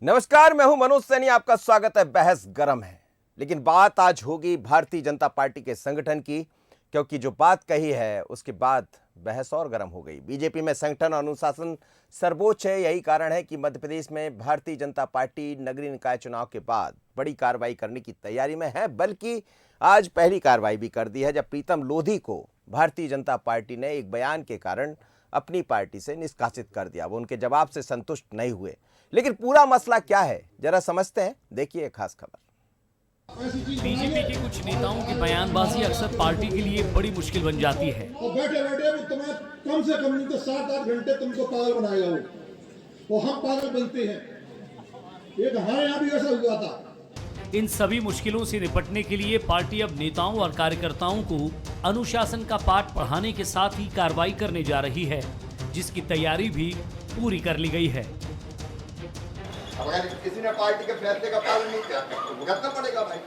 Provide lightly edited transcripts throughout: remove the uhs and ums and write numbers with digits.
नमस्कार, मैं हूं मनोज सैनी। आपका स्वागत है। बहस गरम है, लेकिन बात आज होगी भारतीय जनता पार्टी के संगठन की, क्योंकि जो बात कही है उसके बाद बहस और गरम हो गई। बीजेपी में संगठन और अनुशासन सर्वोच्च है। यही कारण है कि मध्य प्रदेश में भारतीय जनता पार्टी नगरीय निकाय चुनाव के बाद बड़ी कार्रवाई करने की तैयारी में है, बल्कि आज पहली कार्रवाई भी कर दी है, जब प्रीतम लोधी को भारतीय जनता पार्टी ने एक बयान के कारण अपनी पार्टी से निष्कासित कर दिया। वो उनके जवाब से संतुष्ट नहीं हुए। लेकिन पूरा मसला क्या है, जरा समझते हैं। देखिए खास खबर। बीजेपी के कुछ नेताओं की बयानबाजी अक्सर पार्टी के लिए बड़ी मुश्किल बन जाती है। और बैठे बैठे वो तुम्हें कम से कम नहीं तो 7-8 घंटे तुमको पागल बनाएगा वो हम पागल बनते हैं। एक हमारे यहाँ भी ऐसा हुआ था। इन सभी मुश्किलों से निपटने के लिए पार्टी अब नेताओं और कार्यकर्ताओं को अनुशासन का पाठ पढ़ाने के साथ ही कार्रवाई करने जा रही है, जिसकी तैयारी भी पूरी कर ली गई है। अगर किसी ने पार्टी के फैसले का पालन नहीं किया तो भुगतना पड़ेगा भाई।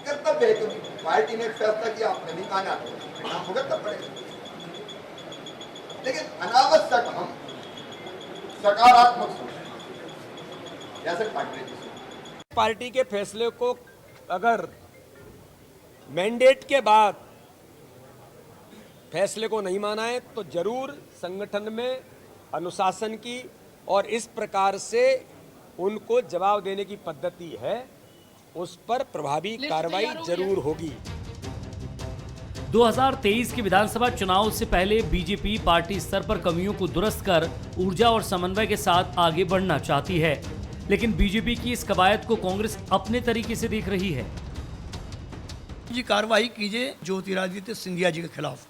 कर्तव्य है, क्योंकि पार्टी ने फैसला किया, आपने नहीं माना तो भुगतना पड़ेगा। लेकिन अनावश्यक हम सकारात्मक सोच जैसे पार्टी के फैसले को अगर मैंडेट के बाद फैसले को नहीं माना है तो जरूर संगठन में अनुशासन की और इस प्रकार से उनको जवाब देने की पद्धति है, उस पर प्रभावी कार्रवाई जरूर होगी। 2023 के विधानसभा चुनाव से पहले बीजेपी पार्टी स्तर पर कमियों को दुरुस्त कर ऊर्जा और समन्वय के साथ आगे बढ़ना चाहती है, लेकिन बीजेपी की इस कवायद को कांग्रेस अपने तरीके से देख रही है। जी कार्रवाई कीजिए ज्योतिरादित्य सिंधिया जी के खिलाफ,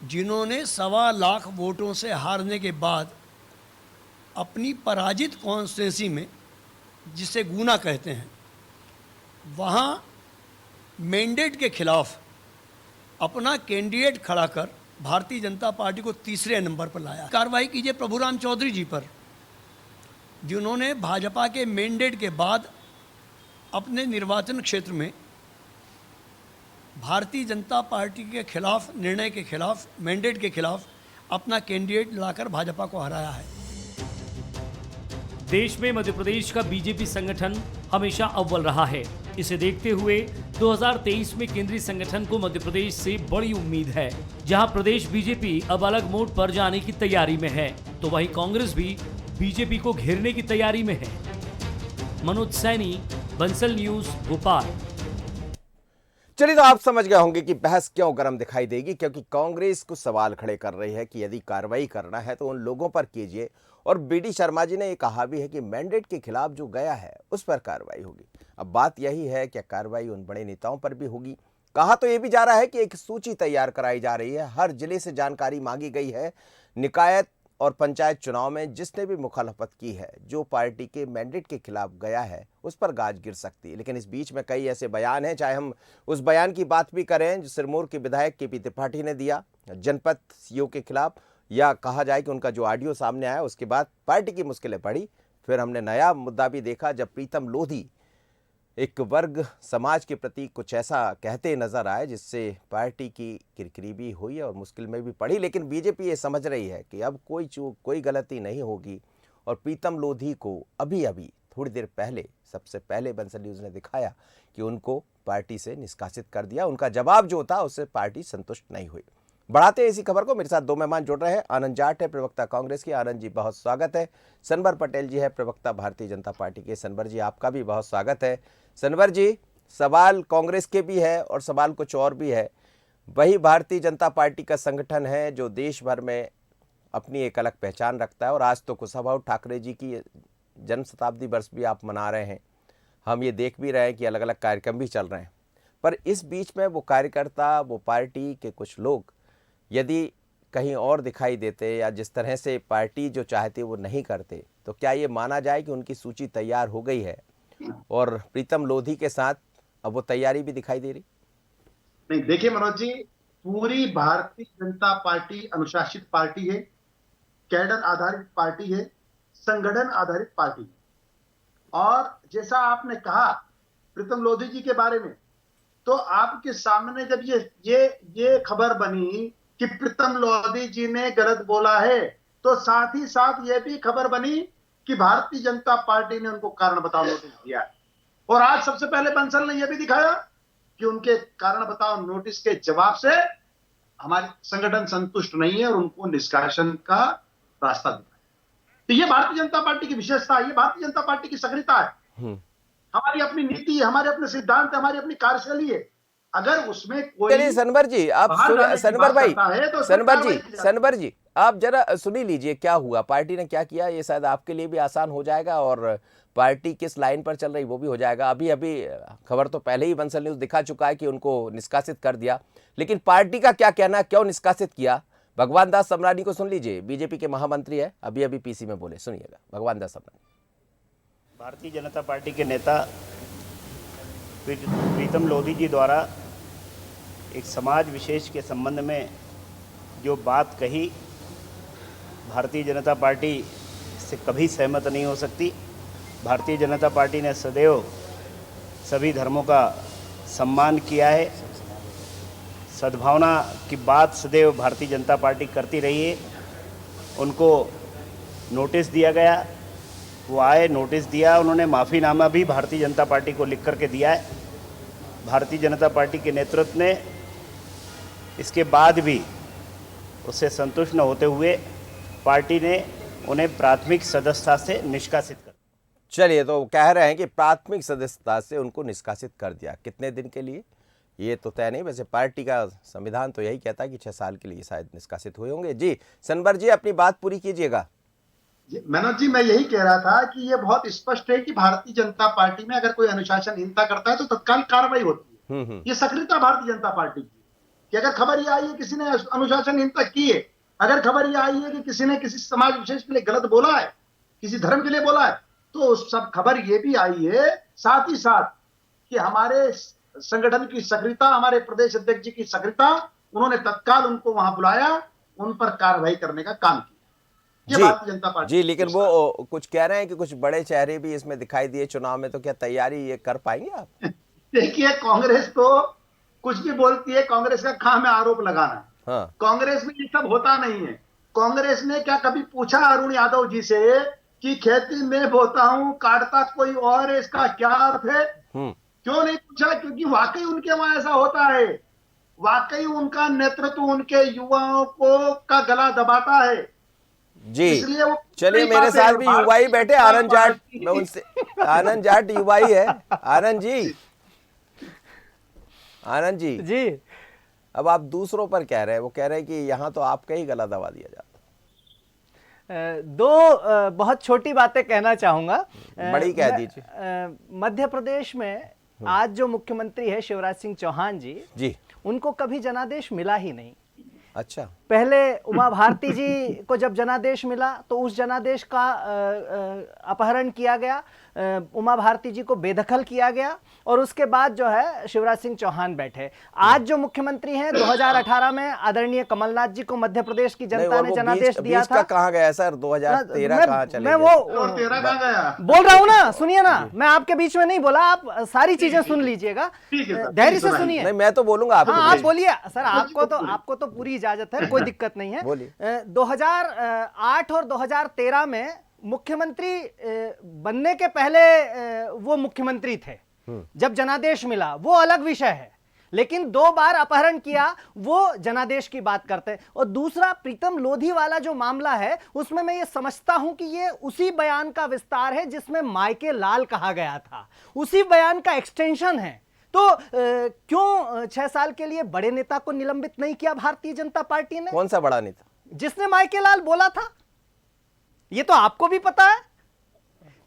जिन्होंने 1.25 लाख वोटों से हारने के बाद अपनी पराजित कॉन्स्टिट्यूंसी में, जिसे गुना कहते हैं, वहाँ मैंडेट के खिलाफ अपना कैंडिडेट खड़ा कर भारतीय जनता पार्टी को तीसरे नंबर पर लाया। कार्रवाई कीजिए प्रभुराम चौधरी जी पर, जिन्होंने भाजपा के मैंडेट के बाद अपने निर्वाचन क्षेत्र में भारतीय जनता पार्टी के खिलाफ, निर्णय के खिलाफ, मैंडेट के खिलाफ अपना कैंडिडेट लाकर भाजपा को हराया है। देश में मध्य प्रदेश का बीजेपी संगठन हमेशा अव्वल रहा है। इसे देखते हुए 2023 में केंद्रीय संगठन को मध्य प्रदेश से बड़ी उम्मीद है, जहां प्रदेश बीजेपी अब अलग मोड पर जाने की तैयारी में है, तो वहीं कांग्रेस भी बीजेपी को घेरने की तैयारी में है। मनोज सैनी, बंसल न्यूज, भोपाल। चलिए, तो आप समझ गए होंगे कि बहस क्यों गर्म दिखाई देगी, क्योंकि कांग्रेस कुछ सवाल खड़े कर रही है कि यदि कार्रवाई करना है तो उन लोगों पर कीजिए, और बीडी शर्मा जी ने ये कहा भी है कि मैंडेट के खिलाफ जो गया है उस पर कार्रवाई होगी। अब बात यही है कि कार्रवाई उन बड़े नेताओं पर भी होगी। कहा तो ये भी जा रहा है कि एक सूची तैयार कराई जा रही है, हर जिले से जानकारी मांगी गई है। निकायत और पंचायत चुनाव में जिसने भी मुखालफत की है, जो पार्टी के मैंडेट के खिलाफ गया है, उस पर गाज गिर सकती है। लेकिन इस बीच में कई ऐसे बयान हैं, चाहे हम उस बयान की बात भी करें जो सिरमौर के विधायक केपी त्रिपाठी ने दिया जनपद सीओ के खिलाफ, या कहा जाए कि उनका जो ऑडियो सामने आया उसके बाद पार्टी की मुश्किलें बढ़ी। फिर हमने नया मुद्दा भी देखा जब प्रीतम लोधी एक वर्ग समाज के प्रति कुछ ऐसा कहते नजर आए, जिससे पार्टी की किरकिरी भी हुई और मुश्किल में भी पड़ी। लेकिन बीजेपी ये समझ रही है कि अब कोई चूक, कोई गलती नहीं होगी, और प्रीतम लोधी को अभी थोड़ी देर पहले, सबसे पहले बंसल न्यूज़ ने दिखाया कि उनको पार्टी से निष्कासित कर दिया। उनका जवाब जो था उससे पार्टी संतुष्ट नहीं हुई। बढ़ाते हैं इसी खबर को। मेरे साथ दो मेहमान जुड़ रहे हैं। आनंद जाट है प्रवक्ता कांग्रेस के, आनंद जी बहुत स्वागत है। सनवर पटेल जी है प्रवक्ता भारतीय जनता पार्टी के, सनवर जी आपका भी बहुत स्वागत है। सनवर जी, सवाल कांग्रेस के भी है और सवाल कुछ और भी है। वही भारतीय जनता पार्टी का संगठन है जो देश भर में अपनी एक अलग पहचान रखता है, और आज तो कुशाभाऊ ठाकरे जी की जन्म शताब्दी वर्ष भी आप मना रहे हैं। हम ये देख भी रहे हैं कि अलग अलग कार्यक्रम भी चल रहे हैं, पर इस बीच में वो कार्यकर्ता, वो पार्टी के कुछ लोग यदि कहीं और दिखाई देते, या जिस तरह से पार्टी जो चाहती है वो नहीं करते, तो क्या ये माना जाए कि उनकी सूची तैयार हो गई है और प्रीतम लोधी के साथ अब वो तैयारी भी दिखाई दे रही? नहीं, देखिए मनोज जी, पूरी भारतीय जनता पार्टी अनुशासित पार्टी है, कैडर आधारित पार्टी है, संगठन आधारित पार्टी है। और जैसा आपने कहा प्रीतम लोधी जी के बारे में, तो आपके सामने जब ये खबर बनी कि प्रीतम लोधी जी ने गलत बोला है, तो साथ ही साथ ये भी खबर बनी कि भारतीय जनता पार्टी ने उनको कारण बताओ नोटिस दिया है। और आज सबसे पहले बंसल ने यह भी दिखाया कि उनके कारण बताओ नोटिस के जवाब से हमारे संगठन संतुष्ट नहीं है और उनको निष्कासन का रास्ता दिखाया। तो ये भारतीय जनता पार्टी की विशेषता है, ये भारतीय जनता पार्टी की सक्रियता है। हमारी अपनी नीति है, हमारे अपने सिद्धांत है, हमारी अपनी कार्यशैली है। अगर उसमें कोई चलिए सनवर जी, आप सनवर भाई, सनवर जी आप जरा सुनी लीजिए क्या हुआ, पार्टी ने क्या किया। ये शायद आपके लिए भी आसान हो जाएगा और पार्टी किस लाइन पर चल रही वो भी हो जाएगा। अभी अभी खबर तो पहले ही बंसल न्यूज दिखा चुका है कि उनको निष्कासित कर दिया, लेकिन पार्टी का क्या कहना है, क्यों निष्कासित किया। भगवान दास समरानी को सुन लीजिए, बीजेपी के महामंत्री है, अभी अभी पीसी में बोले, सुनिएगा भगवान दास समरानी। भारतीय जनता पार्टी के नेता प्रीतम लोधी जी द्वारा एक समाज विशेष के संबंध में जो बात कही, भारतीय जनता पार्टी से कभी सहमत नहीं हो सकती। भारतीय जनता पार्टी ने सदैव सभी धर्मों का सम्मान किया है। सद्भावना की बात सदैव भारतीय जनता पार्टी करती रही है। उनको नोटिस दिया गया, वो आए, नोटिस दिया, उन्होंने माफ़ीनामा भी भारतीय जनता पार्टी को लिख करके दिया है। भारतीय जनता पार्टी के नेतृत्व ने इसके बाद भी उससे संतुष्ट न होते हुए पार्टी ने उन्हें प्राथमिक सदस्यता से निष्कासित कर। चलिए, तो कह रहे हैं कि प्राथमिक सदस्यता से उनको निष्कासित कर दिया। कितने दिन के लिए ये तो तय नहीं, वैसे पार्टी का संविधान तो यही कहता है कि 6 साल के लिए शायद निष्कासित हुए होंगे। जी सनवर जी, अपनी बात पूरी कीजिएगा। मनोज जी, मैं यही कह रहा था कि ये बहुत स्पष्ट है कि भारतीय जनता पार्टी में अगर कोई अनुशासनहीनता करता है तो तत्काल कार्रवाई होती है। ये सक्रियता भारतीय जनता पार्टी की, कि अगर खबर ये आई है किसी ने अनुशासनहीनता की है, अगर खबर ये आई है कि किसी ने किसी समाज विशेष के लिए गलत बोला है, किसी धर्म के लिए बोला है, तो सब खबर ये भी आई है साथ ही साथ कि हमारे संगठन की सक्रियता, हमारे प्रदेश अध्यक्ष जी की सक्रियता, उन्होंने तत्काल उनको वहां बुलाया, उन पर कार्रवाई करने का काम किया। ये भारतीय जनता पार्टी जी, लेकिन वो कुछ कह रहे हैं कि कुछ बड़े चेहरे भी इसमें दिखाई दिए चुनाव में, तो क्या तैयारी ये कर पाएंगे आप? देखिए, कांग्रेस तो कुछ भी बोलती है, कांग्रेस का काम है आरोप लगाना। हाँ। कांग्रेस में ये सब होता नहीं है। कांग्रेस ने क्या कभी पूछा अरुण यादव जी से कि खेती में बोता हूं, काटता कोई और है, इसका क्या अर्थ है? क्यों नहीं पूछा? क्योंकि वाकई उनके वहां ऐसा होता है, वाकई उनका नेतृत्व उनके युवाओं को का गला दबाता है। जी, इसलिए वो चलिए, मेरे साथ भी युवा ही बैठे, आनंद जाट, मैं उनसे, आनंद जाट युवा ही है। आनंद जी जी, अब आप दूसरों पर कह रहे हैं, वो कह रहे हैं कि यहाँ तो आपका ही गला दबा दिया जाता। दो बहुत छोटी बातें कहना चाहूंगा। बड़ी कह दीजिए। मध्य प्रदेश में आज जो मुख्यमंत्री है शिवराज सिंह चौहान जी, उनको कभी जनादेश मिला ही नहीं। अच्छा। पहले उमा भारती जी को जब जनादेश मिला तो उस जनादेश का अपहरण किया गया, उमा भारती जी को बेदखल किया गया, और उसके बाद जो है शिवराज सिंह चौहान बैठे। आज जो मुख्यमंत्री हैं 2018 में आदरणीय कमलनाथ जी को मध्य प्रदेश की जनता ने जनादेश दिया था। कहाँ गया सर? 2013 कहाँ चले? मैं वो 13 कहाँ गया बोल रहा हूँ ना, सुनिए ना, मैं आपके बीच में नहीं बोला, आप सारी चीजें सुन लीजिएगा, धैर्य से सुनिए। नहीं, मैं तो बोलूंगा, आप बोलिए सर। आपको तो पूरी इजाजत है, कोई दिक्कत नहीं है। 2008 और 2013 में मुख्यमंत्री बनने के पहले वो मुख्यमंत्री थे, जब जनादेश मिला वो अलग विषय है, लेकिन 2 बार अपहरण किया वो जनादेश की बात करते हैं। और दूसरा प्रीतम लोधी वाला जो मामला है, उसमें मैं ये समझता हूं कि ये उसी बयान का विस्तार है जिसमें मायके लाल कहा गया था, उसी बयान का एक्सटेंशन है। तो क्यों 6 साल के लिए बड़े नेता को निलंबित नहीं किया भारतीय जनता पार्टी ने? कौन सा बड़ा नेता? जिसने मायके लाल बोला था, ये तो आपको भी पता है।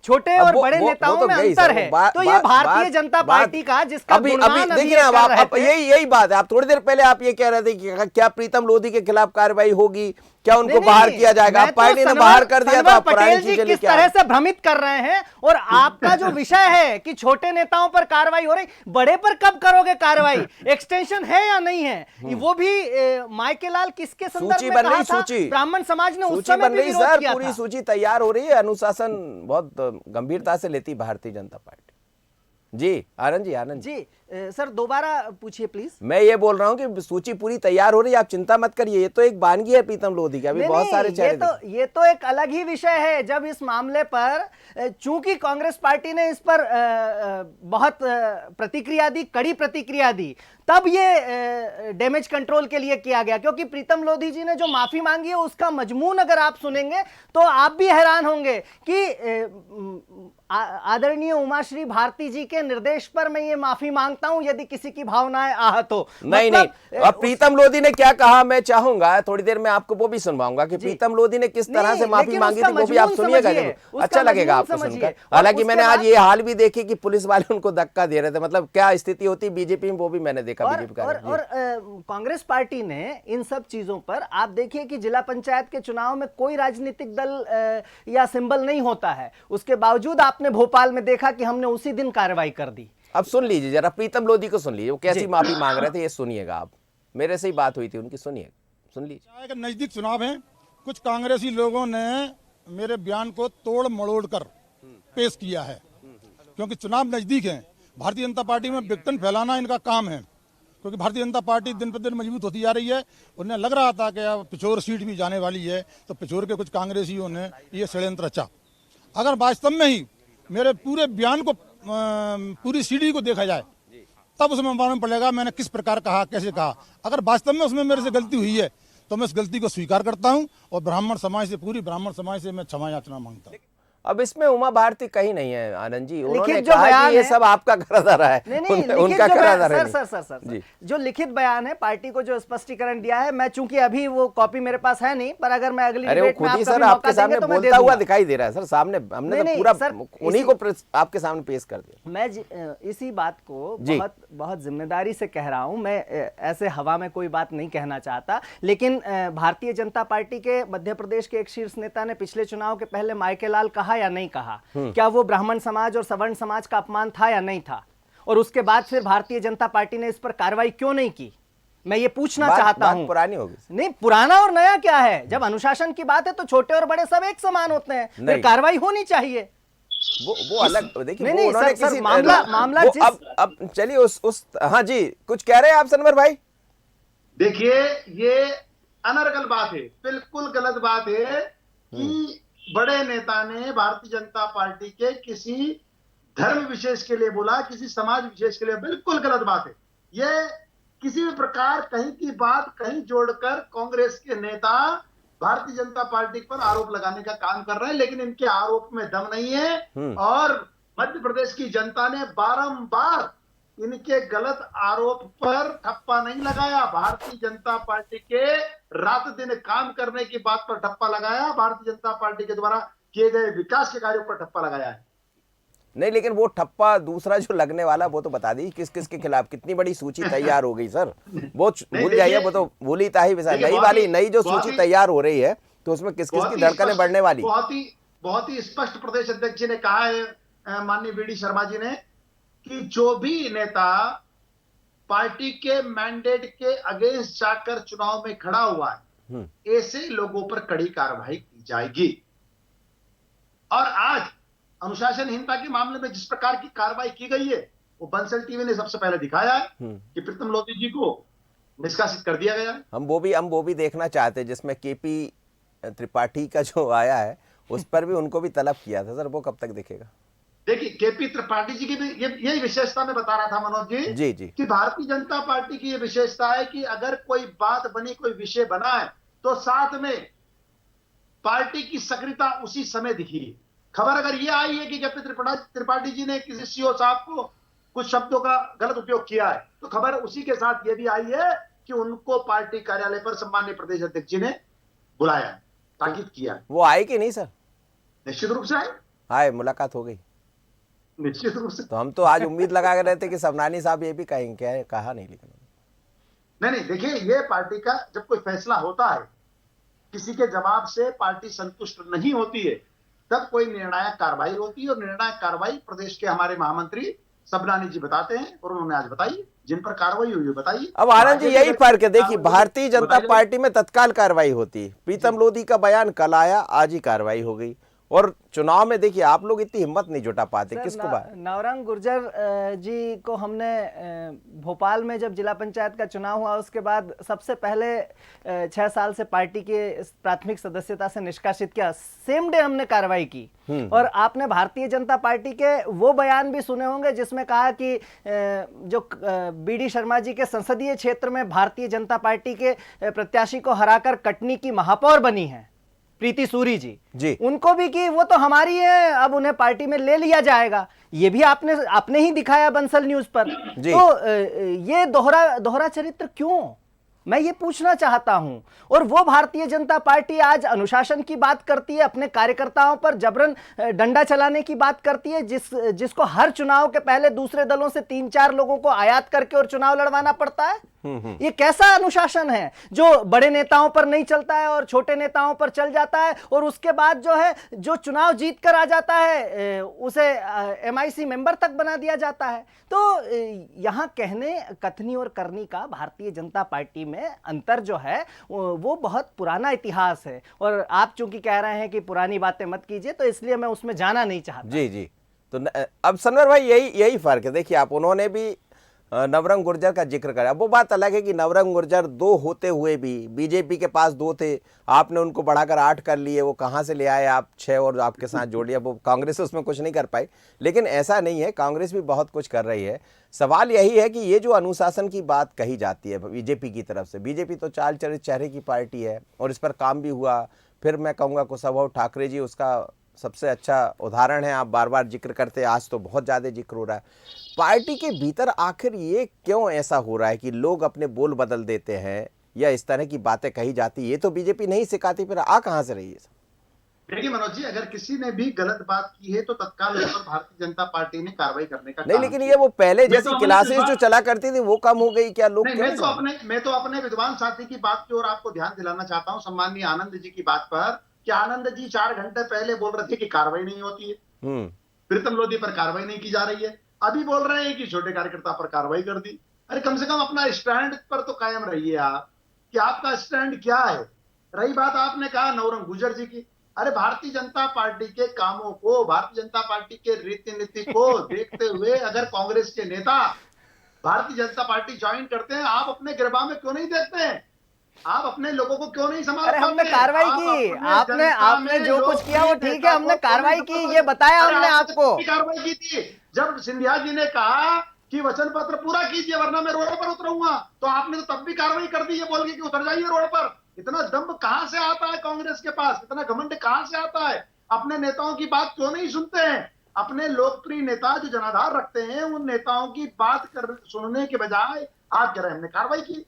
छोटे और बड़े नेताओं में अंतर है। तो ये भारतीय जनता पार्टी का जिसका गुणगान देखिए ना, आप यही बात है। आप थोड़ी देर पहले आप ये कह रहे थे कि क्या प्रीतम लोधी के खिलाफ कार्रवाई होगी, क्या उनको बाहर किया जाएगा? आप पार्टी ने बाहर कर दिया था। पटेल जी किस तरह से भ्रमित कर रहे हैं, और आपका जो विषय है कि छोटे नेताओं पर कार्रवाई हो रही, बड़े पर कब करोगे कार्रवाई? एक्सटेंशन है या नहीं है? वो भी मायके लाल किसके संदर्भ में कहा था? ब्राह्मण समाज ने उस समय भी विरोध किया था। पूरी सूची तैयार हो रही है, अनुशासन बहुत गंभीरता से लेती भारतीय जनता पार्टी। जी आनंद जी। सर दोबारा पूछिए प्लीज। मैं ये बोल रहा हूँ कि सूची पूरी तैयार हो रही है, आप चिंता मत करिए। ये तो एक वानगी है प्रीतम लोधी का, अभी बहुत सारे चेहरे ये तो एक अलग ही विषय है। जब इस मामले पर चूंकि कांग्रेस पार्टी ने इस पर बहुत प्रतिक्रिया दी, कड़ी प्रतिक्रिया दी, तब ये डैमेज कंट्रोल के लिए किया गया। क्योंकि प्रीतम लोधी जी ने जो माफी मांगी है उसका मजमून अगर आप सुनेंगे तो आप भी हैरान होंगे कि आदरणीय उमाश्री भारती जी के निर्देश पर मैं ये माफी मांगता हूं यदि किसी की भावनाएं आहत हो। नहीं नहीं, अब प्रीतम लोधी ने क्या कहा मैं चाहूंगा थोड़ी देर में आपको वो भी सुनवाऊंगा कि प्रीतम लोधी ने किस तरह से माफी मांगी थी, वो भी आप सुनिएगा, अच्छा लगेगा आपको सुनकर। हालांकि मैंने आज ये हाल भी देखी कि पुलिस वाले उनको धक्का दे रहे थे, मतलब क्या स्थिति होती बीजेपी में वो भी मैंने देखा। और कांग्रेस पार्टी ने इन सब चीजों पर आप देखिए कि जिला पंचायत के चुनाव में कोई राजनीतिक दल या सिंबल नहीं होता है, उसके बावजूद आपने भोपाल में देखा कि हमने उसी दिन कार्रवाई कर दी। अब सुन लीजिए जरा, प्रीतम लोधी को सुन लीजिए, वो कैसी माफी मांग रहे थे ये सुनिएगा आप। मेरे से ही बात हुई थी उनकी, सुनिए, सुन लीजिए। नजदीक चुनाव है, कुछ कांग्रेसी लोगों ने मेरे बयान को तोड़ मरोड़ कर पेश किया है, क्योंकि चुनाव नजदीक है। भारतीय जनता पार्टी में विघटन फैलाना इनका काम है, क्योंकि भारतीय जनता पार्टी दिन पर दिन मजबूत होती जा रही है। उन्हें लग रहा था कि अब पिछोर सीट भी जाने वाली है, तो पिछोर के कुछ कांग्रेसियों ने ये षड्यंत्र रचा। अगर वास्तव में ही मेरे पूरे बयान को, पूरी सीडी को देखा जाए, तब उसमें मालूम पड़ेगा मैंने किस प्रकार कहा, कैसे कहा। अगर वास्तव में उसमें मेरे से गलती हुई है तो मैं इस गलती को स्वीकार करता हूं और ब्राह्मण समाज से, पूरी ब्राह्मण समाज से मैं क्षमा याचना मांगता हूं। अब इसमें उमा भारती कहीं नहीं है आनंद जी, उन्होंने लिखित जो कहा बयान कि ये है, सब आपका कराधारा है। उनका कराधारा है। सर जो लिखित बयान है, पार्टी को जो स्पष्टीकरण दिया है, मैं चूंकि अभी वो कॉपी मेरे पास है नहीं, पर अगर मैं अगली डिबेट में सर आपके सामने बोलता हुआ दिखाई दे रहा है सर, सामने हमने तो पूरा उन्हीं को आपके सामने पेश कर दिया। मैं इसी बात को बहुत बहुत जिम्मेदारी से कह रहा हूं। मैं ऐसे हवा में कोई बात नहीं कहना चाहता, लेकिन भारतीय जनता पार्टी के मध्य प्रदेश के एक शीर्ष नेता ने पिछले चुनाव के पहले माइके लाल कहा या नहीं कहा, क्या वो ब्राह्मण समाज और सवर्ण समाज का अपमान था या नहीं था, और उसके बाद फिर भारतीय जनता पार्टी ने इस पर कार्रवाई क्यों नहीं की, मैं ये पूछना चाहता हूं। पुरानी होगी नहीं, पुराना और नया क्या है, जब अनुशासन की बात है तो छोटे और बड़े सब एक समान होते हैं, फिर कार्रवाई होनी चाहिए। वो अलग देखिए, नहीं सर, सर मामला अब चलिए उस हाँ जी, कुछ कह रहे हैं आप सनवर भाई। देखिए ये अनर्गल बात है, बिल्कुल गलत बात है कि बड़े नेता ने भारतीय जनता पार्टी के किसी धर्म विशेष के लिए बोला, किसी समाज विशेष के लिए, बिल्कुल गलत बात है। ये किसी भी प्रकार कहीं की बात कहीं जोड़कर कांग्रेस के नेता भारतीय जनता पार्टी पर आरोप लगाने का काम कर रहे हैं, लेकिन इनके आरोप में दम नहीं है। और मध्य प्रदेश की जनता ने बारंबार इनके गलत आरोप पर ठप्पा नहीं लगाया, भारतीय जनता पार्टी के रात दिन काम करने की बात पर ठप्पा लगाया, भारतीय जनता पार्टी के द्वारा किए गए विकास के कार्यों पर ठप्पा लगाया है। नहीं, लेकिन वो ठप्पा दूसरा जो लगने वाला वो तो बता दी, किस किस के खिलाफ कितनी बड़ी सूची तैयार हो गई सर, वो भूल जाइए, वो तो भूली ताही नई जो सूची तैयार हो रही है तो उसमें किस किस की धड़कनें बढ़ने वाली। बहुत ही स्पष्ट प्रदेश अध्यक्ष जी ने कहा है, माननीय वीडी शर्मा जी ने, कि जो भी नेता पार्टी के मैंडेट के अगेंस्ट जाकर चुनाव में खड़ा हुआ है, ऐसे लोगों पर कड़ी कार्रवाई की जाएगी। और आज अनुशासनहीनता के मामले में जिस प्रकार की कार्रवाई की गई है, वो बंसल टीवी ने सबसे पहले दिखाया है कि प्रीतम लोधी जी को निष्कासित कर दिया गया है। हम वो भी देखना चाहते हैं जिसमें केपी त्रिपाठी का जो आया है उस पर भी उनको भी तलब किया था सर, वो कब तक दिखेगा? देखिए केपी त्रिपाठी जी की भी यही विशेषता मैं बता रहा था मनोज जी, कि भारतीय जनता पार्टी की यह विशेषता है कि अगर कोई बात बनी, कोई विषय बना है, तो साथ में पार्टी की सक्रियता उसी समय दिखी। खबर अगर यह आई है कि केपी त्रिपाठी जी ने किसी सीओ साहब को कुछ शब्दों का गलत उपयोग किया है, तो खबर उसी के साथ यह भी आई है कि उनको पार्टी कार्यालय पर सम्माननीय प्रदेश अध्यक्ष जी ने बुलाया, ताकीद किया। वो आए कि नहीं सर? निश्चित रूप से आए, मुलाकात हो गई निश्चित रूप से। तो हम तो आज उम्मीद लगा रहे थे कि सबनानी साहब ये भी कहेंगे, कहा नहीं, लेकिन नहीं देखिए, ये पार्टी का जब कोई फैसला होता है, किसी के जवाब से पार्टी संतुष्ट नहीं होती है, तब कोई निर्णायक कार्रवाई होती है, और निर्णायक कार्रवाई प्रदेश के हमारे महामंत्री सबनानी जी बताते हैं, और उन्होंने आज बताई, जिन पर कार्रवाई हुई बताइए। अब आनंद जी यही फर्क है, देखिए भारतीय जनता पार्टी में तत्काल कार्रवाई होती है। प्रीतम लोधी का बयान कल आया, आज ही कार्रवाई हो गई। और चुनाव में देखिए आप लोग इतनी हिम्मत नहीं जुटा पाते, किसको बात? नवरंग गुर्जर जी को हमने भोपाल में जब जिला पंचायत का चुनाव हुआ उसके बाद सबसे पहले 6 साल से पार्टी के प्राथमिक सदस्यता से निष्कासित किया। सेम डे हमने कार्रवाई की। और आपने भारतीय जनता पार्टी के वो बयान भी सुने होंगे जिसमें कहा कि जो बीडी शर्मा जी के संसदीय क्षेत्र में भारतीय जनता पार्टी के प्रत्याशी को हराकर कटनी की महापौर बनी है प्रीति सूरी जी, उनको भी कि वो तो हमारी है, अब उन्हें पार्टी में ले लिया जाएगा। ये भी आपने ही दिखाया बंसल न्यूज पर। तो ये दोहरा चरित्र क्यों, मैं ये पूछना चाहता हूं। और वो भारतीय जनता पार्टी आज अनुशासन की बात करती है, अपने कार्यकर्ताओं पर जबरन डंडा चलाने की बात करती है, जिसको हर चुनाव के पहले दूसरे दलों से 3-4 लोगों को आयात करके और चुनाव लड़वाना पड़ता है। ये कैसा अनुशासन है जो बड़े नेताओं पर नहीं चलता है और छोटे नेताओं पर चल जाता है, और उसके बाद जो है जो चुनाव जीत कर आ जाता है उसे MIC मेंबर तक बना दिया जाता है। तो यहां कहने, कथनी और करनी का भारतीय जनता पार्टी में अंतर जो है वो बहुत पुराना इतिहास है। और आप चूंकि कह रहे हैं कि पुरानी बातें मत कीजिए, तो इसलिए मैं उसमें जाना नहीं चाहता। जी। तो अब सनवर भाई यही फर्क है। देखिए आप, उन्होंने भी नवरंग गुर्जर का जिक्र करा। वो बात अलग है कि नवरंग गुर्जर 2 होते हुए भी बीजेपी के पास 2 थे, आपने उनको बढ़ाकर 8 कर लिए। वो कहाँ से ले आए आप 6 और आपके साथ जोड़ लिया। वो कांग्रेस उसमें कुछ नहीं कर पाई, लेकिन ऐसा नहीं है, कांग्रेस भी बहुत कुछ कर रही है। सवाल यही है कि ये जो अनुशासन की बात कही जाती है बीजेपी की तरफ से, बीजेपी तो चाल चरित चेहरे की पार्टी है और इस पर काम भी हुआ। फिर मैं कहूँगा कुशाभाऊ ठाकरे जी उसका सबसे अच्छा उदाहरण है। आप बार बार जिक्र करते हैं, आज तो बहुत ज़्यादा जिक्र हो रहा है। पार्टी के भीतर आखिर ये क्यों ऐसा हो रहा है कि लोग अपने बोल बदल देते हैं या इस तरह की बातें कही जाती? ये तो बीजेपी नहीं सिखाती, फिर आ कहां से रही है? देखिए मनोज जी, अगर किसी ने भी गलत बात की है तो तत्काल उस पर भारतीय जनता पार्टी ने कार्रवाई करने का नहीं, लेकिन ये वो पहले जैसी क्लासेस जो चला करती थी वो कम हो गई क्या? लोग मैं तो अपने विद्वान साथी की बात की ओर आपको ध्यान दिलाना चाहता हूँ, सम्माननीय आनंद जी की बात पर, कि आनंद जी 4 घंटे पहले बोल रहे थे कि कार्रवाई नहीं होती है, प्रीतम लोधी पर कार्रवाई नहीं की जा रही है। अभी बोल रहे हैं कि छोटे कार्यकर्ता पर कार्रवाई कर दी। अरे कम से कम अपना स्टैंड पर तो कायम रहिए आप, कि आपका स्टैंड क्या है। रही बात आपने कहा नवरंग गुर्जर जी की, अरे भारतीय जनता पार्टी के कामों को, भारतीय जनता पार्टी के रीति नीति को देखते हुए अगर कांग्रेस के नेता भारतीय जनता पार्टी ज्वाइन करते हैं, आप अपने गिरबा में क्यों नहीं देखते हैं? आप अपने लोगों को क्यों नहीं संभाल? अरे हमने कार्रवाई की, आपने जो कुछ किया वो ठीक है, हमने कार्रवाई की, ये बताया हमने आपको। कार्रवाई की थी जब सिंधिया जी ने कहा कि वचन पत्र पूरा कीजिए वरना मैं रोड पर उतरूंगा, तो आपने तो तब भी कार्रवाई कर दी, ये बोल के कि उतर जाइए रोड पर। इतना दम्भ कहां से आता है कांग्रेस के पास? इतना घमंड कहां से आता है? अपने नेताओं की बात क्यों नहीं सुनते हैं? अपने लोकप्रिय नेता जो जनाधार रखते हैं, उन नेताओं की बात सुनने के बजाय आप कह रहे हैं हमने कार्रवाई की।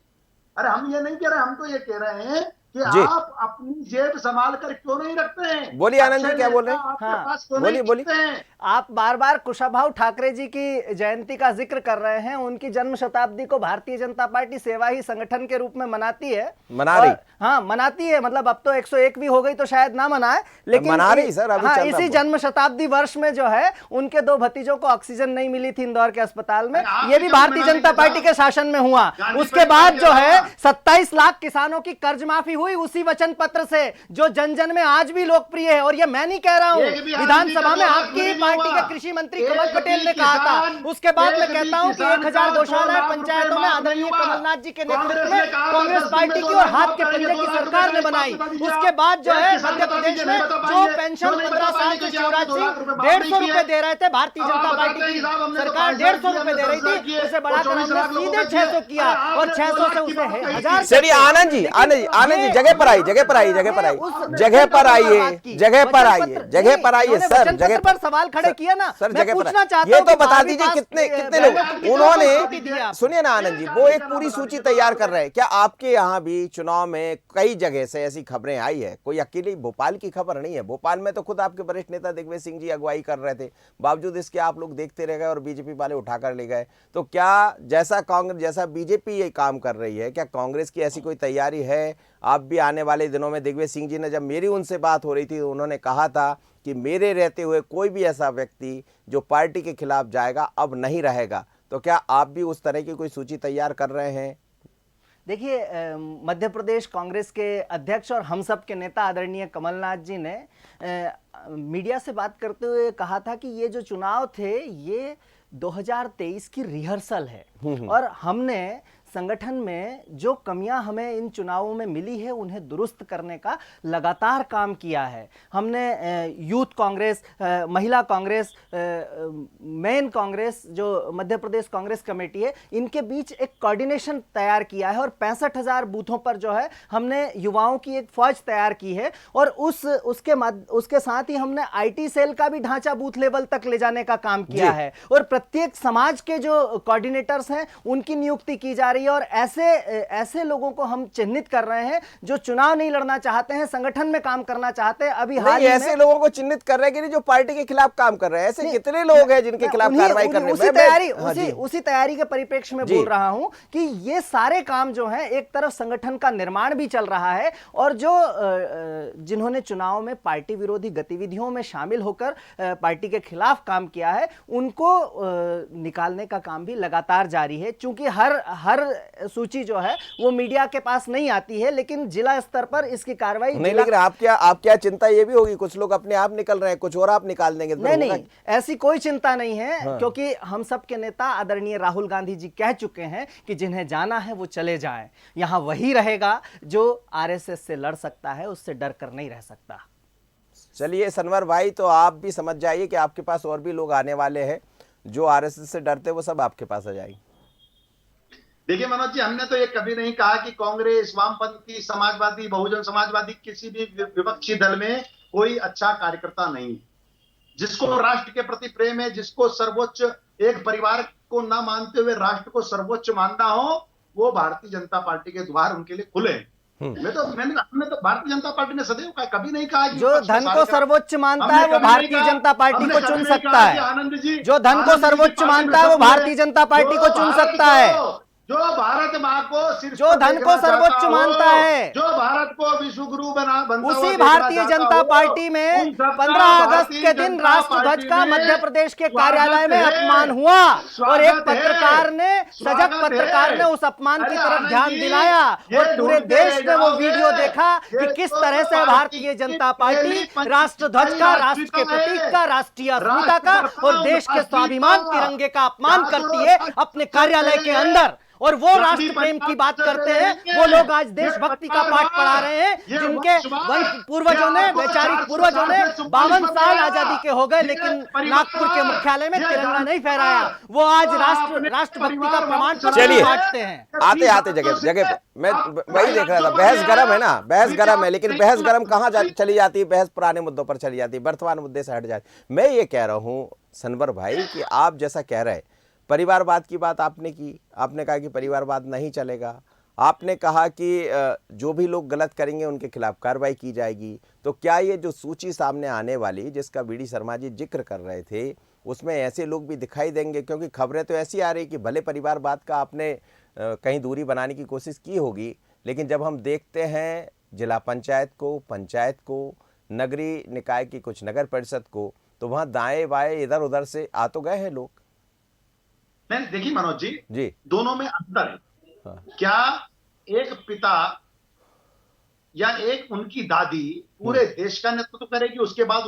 अरे हम ये नहीं कह रहे, हम तो ये कह रहे हैं कि आप अपनी जेब संभाल कर क्यों नहीं रखते हैं? बोलिए आनंद जी, क्या बोल रहे हैं? हाँ, बोलिए। आप बार बार कुशाभाऊ ठाकरे जी की जयंती का जिक्र कर रहे हैं। उनकी जन्म शताब्दी को भारतीय जनता पार्टी सेवा ही संगठन के रूप में मनाती है, मनाती है। मतलब अब तो 101वीं हो गई तो शायद ना मनाए, लेकिन मना रही सर अभी। हाँ, इसी जन्म शताब्दी वर्ष में जो है उनके 2 भतीजों को ऑक्सीजन नहीं मिली थी इंदौर के अस्पताल में, ये भी भारतीय जनता पार्टी के शासन में हुआ। उसके बाद जो है 27 लाख किसानों की कर्ज माफी हुई उसी वचन पत्र से, जो जन जन में आज भी लोकप्रिय है। और ये मैं नहीं कह रहा हूँ, विधानसभा में आपकी पार्टी के कृषि मंत्री कमल पटेल ने कहा था। उसके बाद मैं कहता हूँ कि 1000 गौशालाएं पंचायतों में आदरणीय कमलनाथ जी के नेतृत्व में कांग्रेस पार्टी की और हाथ के पंजे की सरकार ने बनाई। उसके बाद जो है मध्य प्रदेश में जो पेंशन 15 साल से शिवराज सिंह 150 रुपए दे रहे थे, भारतीय जनता पार्टी की सरकार 150 रुपए दे रही थी, उसे बढ़ाकर हमने सीधे 600 किया और 600 से उसे 1000। चलिए आनंद जी जगह पर आइए सर, जगह पर सवाल खड़े किया ना सर, मैं जगह पूछना चाहता हूं ये तो बता दीजिए कितने लोग उन्होंने। सुनिए ना आनंद जी, वो एक पूरी सूची तैयार कर रहे हैं। क्या आपके यहाँ भी चुनाव में कई जगह से ऐसी खबरें आई है? कोई अकेली भोपाल की खबर नहीं है। भोपाल में तो खुद आपके वरिष्ठ नेता दिग्विजय सिंह जी अगुवाई कर रहे थे, बावजूद इसके आप लोग देखते रह गए और बीजेपी वाले उठाकर ले गए। तो क्या जैसा कांग्रेस जैसा बीजेपी ये काम कर रही है, क्या कांग्रेस की ऐसी कोई तैयारी है? आप भी आने वाले दिनों में, दिग्विजय सिंह जी ने जब मेरी उनसे बात हो रही थी तो उन्होंने कहा था कि मेरे रहते हुए कोई भी ऐसा व्यक्ति जो पार्टी के खिलाफ जाएगा अब नहीं रहेगा। तो क्या आप भी उस तरह की कोई सूची तैयार कर रहे हैं? देखिए, मध्य प्रदेश कांग्रेस के अध्यक्ष और हम सब के नेता आदरणीय कमलनाथ जी ने मीडिया से बात करते हुए कहा था कि ये जो चुनाव थे ये 2023 की रिहर्सल है और हमने संगठन में जो कमियां हमें इन चुनावों में मिली है उन्हें दुरुस्त करने का लगातार काम किया है। हमने यूथ कांग्रेस, महिला कांग्रेस, मेन कांग्रेस जो मध्य प्रदेश कांग्रेस कमेटी है, इनके बीच एक कोऑर्डिनेशन तैयार किया है और 65,000 बूथों पर जो है हमने युवाओं की एक फौज तैयार की है और उसके साथ ही हमने आईटी सेल का भी ढांचा बूथ लेवल तक ले जाने का काम किया है और प्रत्येक समाज के जो कोऑर्डिनेटर्स हैं उनकी नियुक्ति की जा रही है और ऐसे लोगों को हम चिन्हित कर रहे हैं जो चुनाव नहीं लड़ना चाहते हैं, संगठन में काम करना चाहते हैं। अभी हाल ही में ऐसे लोगों को चिन्हित कर रहे हैं कि नहीं जो पार्टी के खिलाफ काम कर रहे हैं, ऐसे कितने लोग हैं जिनके खिलाफ कार्रवाई कर रहे हैं। उसी तैयारी के परिप्रेक्ष्य में बोल रहा हूं कि ये सारे काम जो हैं, एक तरफ संगठन का निर्माण भी चल रहा है और जो जिन्होंने चुनाव में पार्टी विरोधी गतिविधियों में शामिल होकर पार्टी के खिलाफ काम किया है उनको निकालने का काम भी लगातार जारी है। चूंकि हर सूची जो है वो मीडिया के पास नहीं आती है, लेकिन जिला स्तर पर इसकी कार्रवाई नहीं। लेकिन आप क्या चिंता ये भी होगी, कुछ लोग अपने आप निकल रहे हैं, कुछ और आप निकाल देंगे? नहीं, ऐसी कोई चिंता नहीं है। हाँ। क्योंकि हम सब के नेता आदरणीय राहुल गांधी जी कह चुके हैं कि जिन्हें जाना है वो चले जाएं, यहां वही रहेगा जो आरएसएस से लड़ सकता है, उससे डर कर नहीं रह सकता। चलिए सनवर भाई, तो आप भी समझ जाइए कि आपके पास और भी लोग आने वाले हैं जो आरएसएस से डरते, वो सब आपके पास आ जाएंगे। देखिए मनोज जी, हमने तो ये कभी नहीं कहा कि कांग्रेस, वामपंथी, समाजवादी, बहुजन समाजवादी किसी भी विपक्षी दल में कोई अच्छा कार्यकर्ता नहीं। जिसको राष्ट्र के प्रति प्रेम है, जिसको सर्वोच्च, एक परिवार को ना मानते हुए राष्ट्र को सर्वोच्च मानना हो, वो भारतीय जनता पार्टी के द्वार उनके लिए खुले। हमने तो भारतीय जनता पार्टी ने सदैव कहा, कभी नहीं कहा जो धन को सर्वोच्च मानता है वो भारतीय जनता पार्टी को चुन सकता है। आनंद जी, जो धन को सर्वोच्च मानता है वो भारतीय जनता पार्टी को चुन सकता है। जो भारत माँ को जो धन को सर्वोच्च मानता है, जो भारत को विश्व गुरु बनता उसी भारतीय जनता पार्टी में 15 अगस्त के दिन राष्ट्रध्वज का मध्य प्रदेश के कार्यालय में अपमान हुआ और एक पत्रकार ने, सजग पत्रकार ने उस अपमान की तरफ ध्यान दिलाया और पूरे देश ने वो वीडियो देखा कि किस तरह से भारतीय जनता पार्टी राष्ट्रध्वज का, राष्ट्र के प्रतीक का, राष्ट्रीय अस्मिता का और देश के स्वाभिमान तिरंगे का अपमान करती है अपने कार्यालय के अंदर। और वो राष्ट्र प्रेम की बात करते हैं वो लोग आज देशभक्ति का पाठ पढ़ा रहे हैं, जिनके पूर्वजों ने, वैचारिक पूर्वजों ने 52 साल आजादी के हो गए लेकिन नागपुर के मुख्यालय में तिरंगा नहीं फहराया। वो आज राष्ट्रभक्ति का प्रमाण पत्र बांटते हैं। आते जगह मैं वही देख रहा था। बहस गर्म है ना, बहस गर्म है, लेकिन बहस गर्म कहाँ चली जाती है? बहस पुराने मुद्दों पर चली जाती है, वर्तमान मुद्दे से हट जाती है। मैं ये कह रहा हूँ सनवर भाई कि आप जैसा कह रहे हैं, परिवारवाद की बात आपने की, आपने कहा कि परिवारवाद नहीं चलेगा, आपने कहा कि जो भी लोग गलत करेंगे उनके खिलाफ कार्रवाई की जाएगी। तो क्या ये जो सूची सामने आने वाली, जिसका बीडी शर्मा जी जिक्र कर रहे थे, उसमें ऐसे लोग भी दिखाई देंगे? क्योंकि खबरें तो ऐसी आ रही कि भले परिवारवाद का आपने कहीं दूरी बनाने की कोशिश की होगी, लेकिन जब हम देखते हैं जिला पंचायत को, नगरीय निकाय की कुछ नगर परिषद को, तो वहाँ दाएं बाएं इधर उधर से आ तो गए हैं लोग। नहीं, देखिए मनोज जी, दोनों में अंतर है। हाँ। क्या एक पिता या एक उनकी दादी पूरे देश का नेतृत्व करेगी, उसके बाद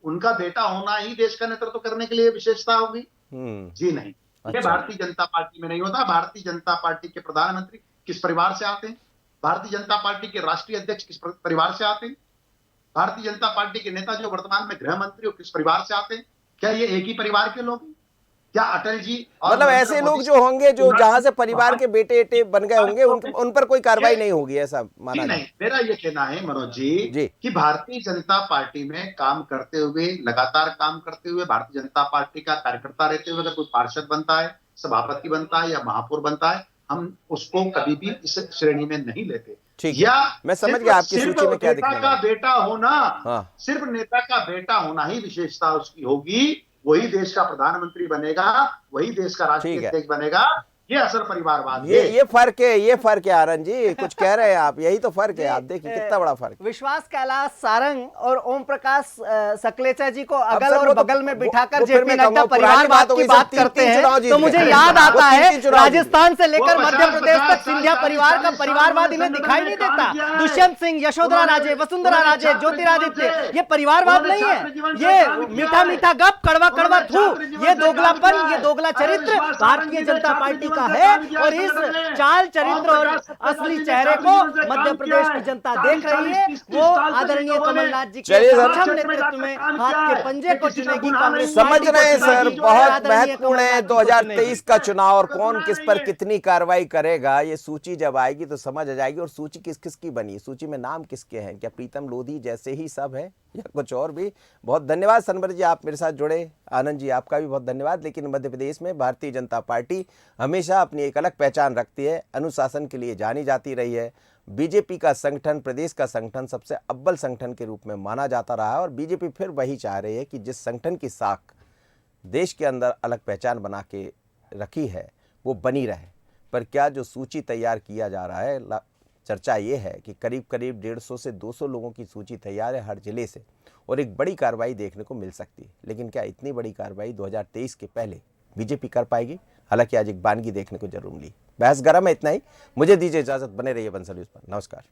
उनका बेटा होना ही देश का नेतृत्व करने के लिए विशेषता होगी? जी नहीं। ये भारतीय जनता पार्टी में नहीं होता। भारतीय जनता पार्टी के प्रधानमंत्री किस परिवार से आते हैं? भारतीय जनता पार्टी के राष्ट्रीय अध्यक्ष किस परिवार से आते हैं? भारतीय जनता पार्टी के नेता जो वर्तमान में गृह मंत्री किस परिवार से आते हैं? क्या ये एक ही परिवार के लोग हैं? क्या अटल जी मतलब ऐसे लोग जो होंगे जो जहां से परिवार के बेटे बन गए होंगे उन पर कोई कार्रवाई नहीं होगी, ऐसा माना? नहीं, मेरा ये कहना है मनोज जी कि भारतीय जनता पार्टी में काम करते हुए, लगातार काम करते हुए, भारतीय जनता पार्टी का कार्यकर्ता रहते हुए अगर कोई पार्षद बनता है, सभापति बनता है या महापौर बनता है, हम उसको कभी भी इस श्रेणी में नहीं लेते। ठीक है, मैं समझ गया आपकी सूची में क्या दिखने का बेटा होना, सिर्फ नेता का बेटा होना ही विशेषता उसकी होगी, वही देश का प्रधानमंत्री बनेगा, वही देश का राष्ट्रीय अध्यक्ष बनेगा। ये असल परिवारवाद ये है। ये फर्क है आनंद जी, कुछ कह रहे हैं आप, यही तो फर्क है। आप देखिए कितना बड़ा फर्क। विश्वास कैलाश सारंग और ओम प्रकाश सकलेचा जी को अगल सर, और वो तो- बगल में बिठाकर वो फिर जेपी मैं नड्डा कहूंगा, पुरानी परिवारवाद हो की गई, बात सब करते तीन चुनाव हैं जीत तो गए। मुझे याद वो आता है तीन चुनाव जीत गए। राजस्थान से लेकर वो मध्य 50 प्रदेश तक 50 सिंधिया साल परिवार का साल परिवारवाद साल इन्हें साल दिखाई साल नहीं साल देता। किया है। दुष्यंत सिंह, यशोधरा राजे, वसुंधरा राजे, ज्योतिरादित्य, ये परिवारवाद नहीं है, ये मीठा मीठा गप, कड़वा कड़वा थू, ये दोगलापन, ये दोगला चरित्र भारतीय जनता पार्टी का है। और इस चाल चरित्र और असली चेहरे को मध्य प्रदेश की जनता देख रही है। वो आदरणीय कमलनाथ जी के चलिए सर। सक्षम नेतृत्व में हाथ के पंजे को चुनेगी कांग्रेस समझ पार्टी को रहे हैं चुनेगी सर, और बहुत आदरणीय महत्वपूर्ण है कमलनाथ जी को 2023 का चुनेगी। चुनाव, और कौन किस पर कितनी कार्रवाई करेगा, ये सूची जब आएगी तो समझ आ जाएगी। और सूची किस किस की बनी, सूची में नाम किसके हैं, क्या प्रीतम लोधी जैसे ही सब है या कुछ और भी। बहुत धन्यवाद सनवर जी, आप मेरे साथ जुड़े। आनंद जी, आपका भी बहुत धन्यवाद। लेकिन मध्य प्रदेश में भारतीय जनता पार्टी हमेशा अपनी एक अलग पहचान रखती है, अनुशासन के लिए जानी जाती रही है। बीजेपी का संगठन, प्रदेश का संगठन सबसे अव्वल संगठन के रूप में माना जाता रहा है, और बीजेपी फिर वही चाह रही है कि जिस संगठन की साख देश के अंदर अलग पहचान बना के रखी है वो बनी रहे। पर क्या जो सूची तैयार किया जा रहा है, चर्चा ये है कि करीब करीब 150 से 200 लोगों की सूची तैयार है हर जिले से, और एक बड़ी कार्रवाई देखने को मिल सकती है। लेकिन क्या इतनी बड़ी कार्रवाई 2023 के पहले बीजेपी कर पाएगी? हालांकि आज एक बानगी देखने को जरूर मिली। बहस गरम है, इतना ही। मुझे दीजिए इजाजत, बने रहिए बंसल न्यूज़ पर। नमस्कार।